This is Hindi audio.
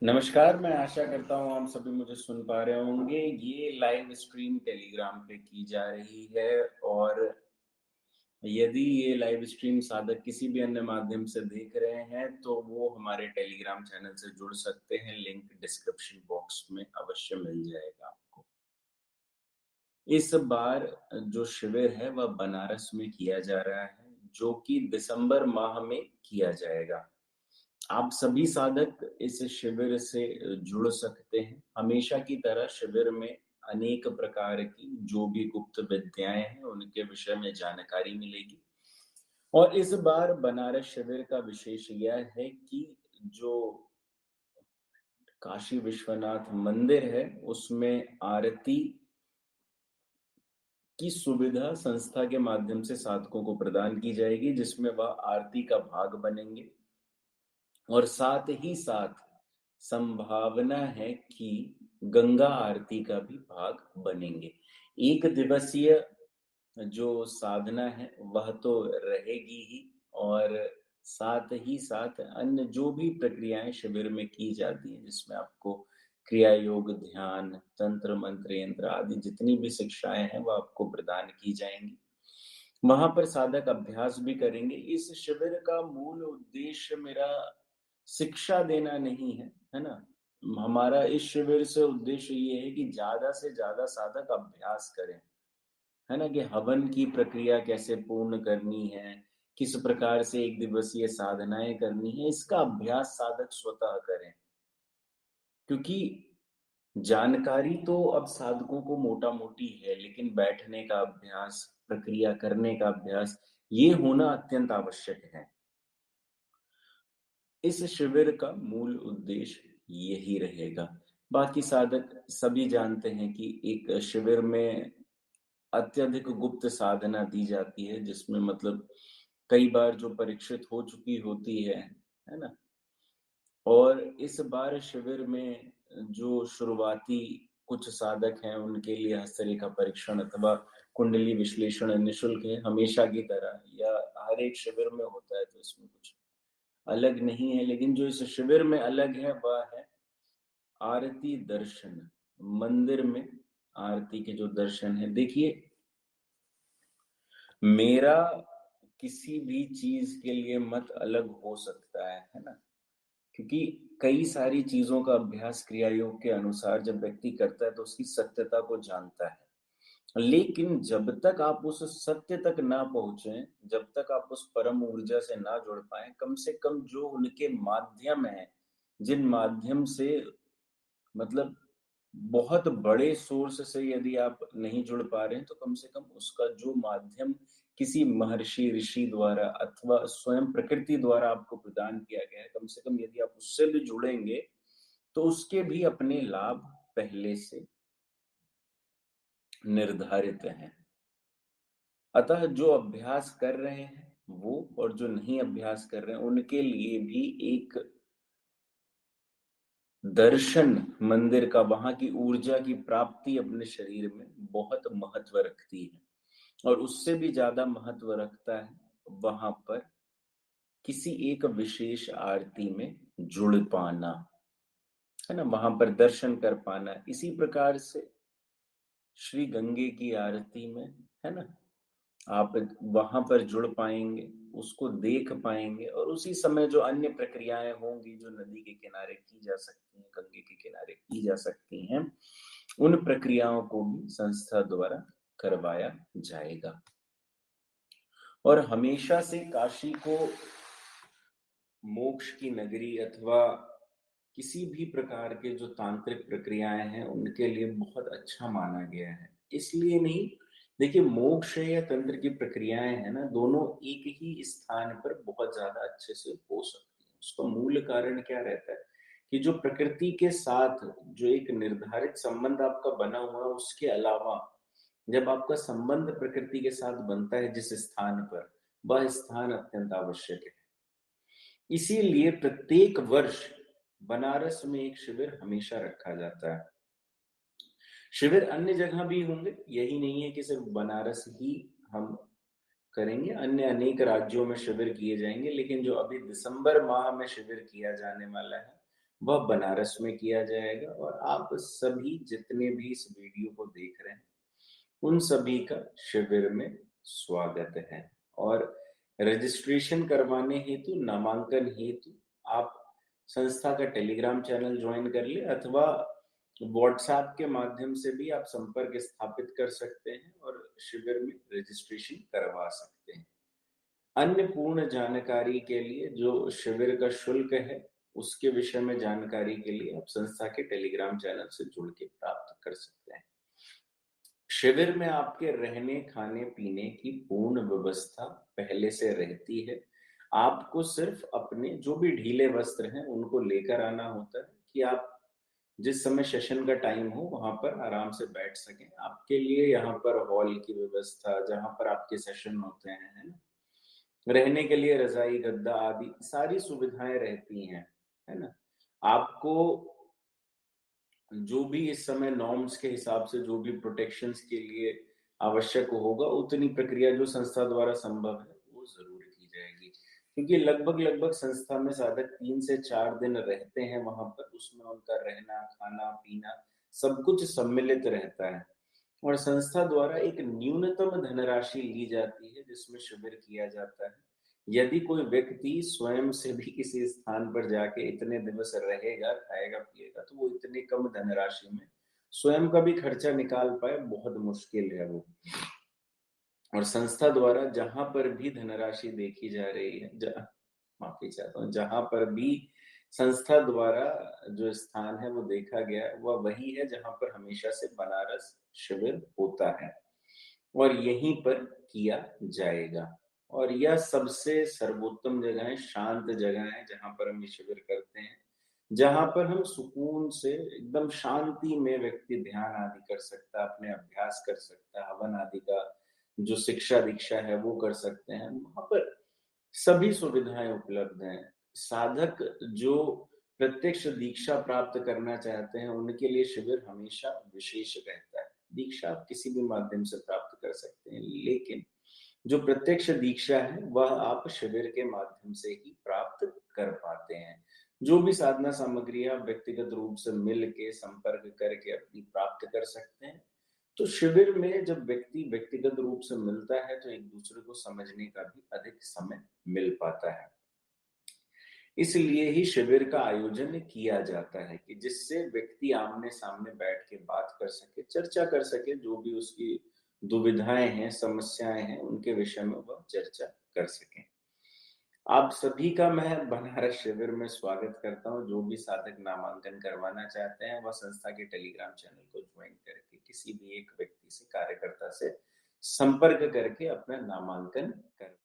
नमस्कार, मैं आशा करता हूँ आप सभी मुझे सुन पा रहे होंगे। ये लाइव स्ट्रीम टेलीग्राम पे की जा रही है और यदि ये लाइव स्ट्रीम साधक किसी भी अन्य माध्यम से देख रहे हैं, तो वो हमारे टेलीग्राम चैनल से जुड़ सकते हैं। लिंक डिस्क्रिप्शन बॉक्स में अवश्य मिल जाएगा आपको। इस बार जो शिविर है वह बनारस में किया जा रहा है, जो कि दिसंबर माह में किया जाएगा। आप सभी साधक इस शिविर से जुड़ सकते हैं। हमेशा की तरह शिविर में अनेक प्रकार की जो भी गुप्त विद्याएं हैं उनके विषय में जानकारी मिलेगी। और इस बार बनारस शिविर का विशेष यह है कि जो काशी विश्वनाथ मंदिर है उसमें आरती की सुविधा संस्था के माध्यम से साधकों को प्रदान की जाएगी, जिसमें वह आरती का भाग बनेंगे। और साथ ही साथ संभावना है कि गंगा आरती का भी भाग बनेंगे। एक दिवसीय जो साधना है वह तो रहेगी ही, और साथ ही साथ अन्य जो भी प्रक्रियाएं शिविर में की जाती हैं, जिसमें आपको क्रिया योग, ध्यान, तंत्र, मंत्र, यंत्र आदि जितनी भी शिक्षाएं हैं वह आपको प्रदान की जाएंगी। वहां पर साधक अभ्यास भी करेंगे। इस शिविर का मूल उद्देश्य मेरा शिक्षा देना नहीं है ना? हमारा इस शिविर से उद्देश्य ये है कि ज्यादा से ज्यादा साधक अभ्यास करें, है ना? कि हवन की प्रक्रिया कैसे पूर्ण करनी है, किस प्रकार से एक दिवसीय साधनाएं करनी है, इसका अभ्यास साधक स्वतः करें। क्योंकि जानकारी तो अब साधकों को मोटा मोटी है, लेकिन बैठने का अभ्यास, प्रक्रिया करने का अभ्यास, ये होना अत्यंत आवश्यक है। इस शिविर का मूल उद्देश्य यही रहेगा। बाकी साधक सभी जानते हैं कि एक शिविर में अत्यधिक गुप्त साधना दी जाती है, जिसमें मतलब कई बार जो परीक्षित हो चुकी होती है ना? और इस बार शिविर में जो शुरुआती कुछ साधक हैं उनके लिए हस्तरेखा परीक्षण अथवा कुंडली विश्लेषण निःशुल्क है, हमेशा की तरह। या हर एक शिविर में होता है, तो इसमें कुछ अलग नहीं है। लेकिन जो इस शिविर में अलग है वह है आरती दर्शन। मंदिर में आरती के जो दर्शन है, देखिए, मेरा किसी भी चीज के लिए मत अलग हो सकता है ना? क्योंकि कई सारी चीजों का अभ्यास क्रिया योग के अनुसार जब व्यक्ति करता है तो उसकी सत्यता को जानता है। लेकिन जब तक आप उस सत्य तक ना पहुंचे, जब तक आप उस परम ऊर्जा से ना जुड़ पाए, कम से कम जो उनके माध्यम है, जिन माध्यम से मतलब बहुत बड़े सोर्स से यदि आप नहीं जुड़ पा रहे हैं, तो कम से कम उसका जो माध्यम किसी महर्षि ऋषि द्वारा अथवा स्वयं प्रकृति द्वारा आपको प्रदान किया गया है, कम से कम यदि आप उससे भी जुड़ेंगे तो उसके भी अपने लाभ पहले से निर्धारित हैं। अतः जो अभ्यास कर रहे हैं वो, और जो नहीं अभ्यास कर रहे हैं उनके लिए भी एक दर्शन मंदिर का, वहां की ऊर्जा की प्राप्ति अपने शरीर में बहुत महत्व रखती है। और उससे भी ज्यादा महत्व रखता है वहां पर किसी एक विशेष आरती में जुड़ पाना, है ना? वहां पर दर्शन कर पाना। इसी प्रकार से श्री गंगे की आरती में, है ना, आप वहां पर जुड़ पाएंगे, उसको देख पाएंगे। और उसी समय जो अन्य प्रक्रियाएं होंगी जो नदी के किनारे की जा सकती हैं, गंगे के किनारे की जा सकती हैं, उन प्रक्रियाओं को भी संस्था द्वारा करवाया जाएगा। और हमेशा से काशी को मोक्ष की नगरी अथवा किसी भी प्रकार के जो तांत्रिक प्रक्रियाएं हैं उनके लिए बहुत अच्छा माना गया है। इसलिए नहीं, देखिए, मोक्ष या तंत्र की प्रक्रियाएं है ना, दोनों एक ही स्थान पर बहुत ज्यादा अच्छे से हो सकती हैं। उसका मूल कारण क्या रहता है कि जो प्रकृति के साथ जो एक निर्धारित संबंध आपका बना हुआ है, उसके अलावा जब आपका संबंध प्रकृति के साथ बनता है जिस स्थान पर, वह स्थान अत्यंत आवश्यक है। इसीलिए प्रत्येक वर्ष बनारस में एक शिविर हमेशा रखा जाता है। शिविर अन्य जगह भी होंगे, यही नहीं है कि सिर्फ बनारस ही हम करेंगे, अन्य अनेक राज्यों में शिविर किए जाएंगे। लेकिन जो अभी दिसंबर माह में शिविर किया जाने वाला है वह बनारस में किया जाएगा। और आप सभी जितने भी इस वीडियो को देख रहे हैं, उन सभी का शिविर में स्वागत है। और रजिस्ट्रेशन करवाने हेतु, नामांकन हेतु आप संस्था का टेलीग्राम चैनल ज्वाइन कर ले, अथवा व्हाट्सएप के माध्यम से भी आप संपर्क स्थापित कर सकते हैं और शिविर में रजिस्ट्रेशन करवा सकते हैं। अन्य पूर्ण जानकारी के लिए, जो शिविर का शुल्क है उसके विषय में जानकारी के लिए, आप संस्था के टेलीग्राम चैनल से जुड़ के प्राप्त कर सकते हैं। शिविर में आपके रहने खाने पीने की पूर्ण व्यवस्था पहले से रहती है। आपको सिर्फ अपने जो भी ढीले वस्त्र हैं उनको लेकर आना होता है कि आप जिस समय सेशन का टाइम हो वहां पर आराम से बैठ सकें। आपके लिए यहाँ पर हॉल की व्यवस्था, जहाँ पर आपके सेशन होते हैं, है ना, रहने के लिए रजाई, गद्दा आदि सारी सुविधाएं रहती हैं, है ना। आपको जो भी इस समय नॉर्म्स के हिसाब से जो भी प्रोटेक्शंस के लिए आवश्यक होगा, उतनी प्रक्रिया जो संस्था द्वारा संभव है वो जरूर की जाएगी। क्योंकि लगभग लगभग संस्था में साधक 3 से 4 दिन रहते हैं वहां पर, उसमें उनका रहना खाना पीना सब कुछ सम्मिलित रहता है। और संस्था द्वारा एक न्यूनतम धनराशि ली जाती है जिसमें शिविर किया जाता है। यदि कोई व्यक्ति स्वयं से भी किसी स्थान पर जाके इतने दिवस रहेगा, खाएगा पिएगा, तो वो इतने कम धनराशि में स्वयं का भी खर्चा निकाल पाए, बहुत मुश्किल है वो। और संस्था द्वारा जहां पर भी धनराशि देखी जा रही है, माफी चाहता हूँ, जहां पर भी संस्था द्वारा जो स्थान है वो देखा गया है, वह वही है जहां पर हमेशा से बनारस शिविर होता है और यहीं पर किया जाएगा। और यह सबसे सर्वोत्तम जगह है, शांत जगह है जहां पर हम ये शिविर करते हैं, जहां पर हम सुकून से एकदम शांति में व्यक्ति ध्यान आदि कर सकता है, अपने अभ्यास कर सकता है, हवन आदि का जो शिक्षा दीक्षा है वो कर सकते हैं। वहां पर सभी सुविधाएं उपलब्ध हैं। साधक जो प्रत्यक्ष दीक्षा प्राप्त करना चाहते हैं उनके लिए शिविर हमेशा विशेष रहता है। दीक्षा आप किसी भी माध्यम से प्राप्त कर सकते हैं, लेकिन जो प्रत्यक्ष दीक्षा है वह आप शिविर के माध्यम से ही प्राप्त कर पाते हैं। जो भी साधना सामग्री आप व्यक्तिगत रूप से मिल के संपर्क करके अपनी प्राप्त कर सकते हैं। तो शिविर में जब व्यक्ति व्यक्तिगत रूप से मिलता है तो एक दूसरे को समझने का भी अधिक समय मिल पाता है। इसलिए ही शिविर का आयोजन किया जाता है कि जिससे व्यक्ति आमने सामने बैठ के बात कर सके, चर्चा कर सके, जो भी उसकी दुविधाएं हैं, समस्याएं हैं, उनके विषय में वह चर्चा कर सके। आप सभी का मैं बनारस शिविर में स्वागत करता हूँ। जो भी साधक नामांकन करवाना चाहते हैं वह संस्था के टेलीग्राम चैनल को ज्वाइन करके किसी भी एक व्यक्ति से, कार्यकर्ता से संपर्क करके अपना नामांकन कर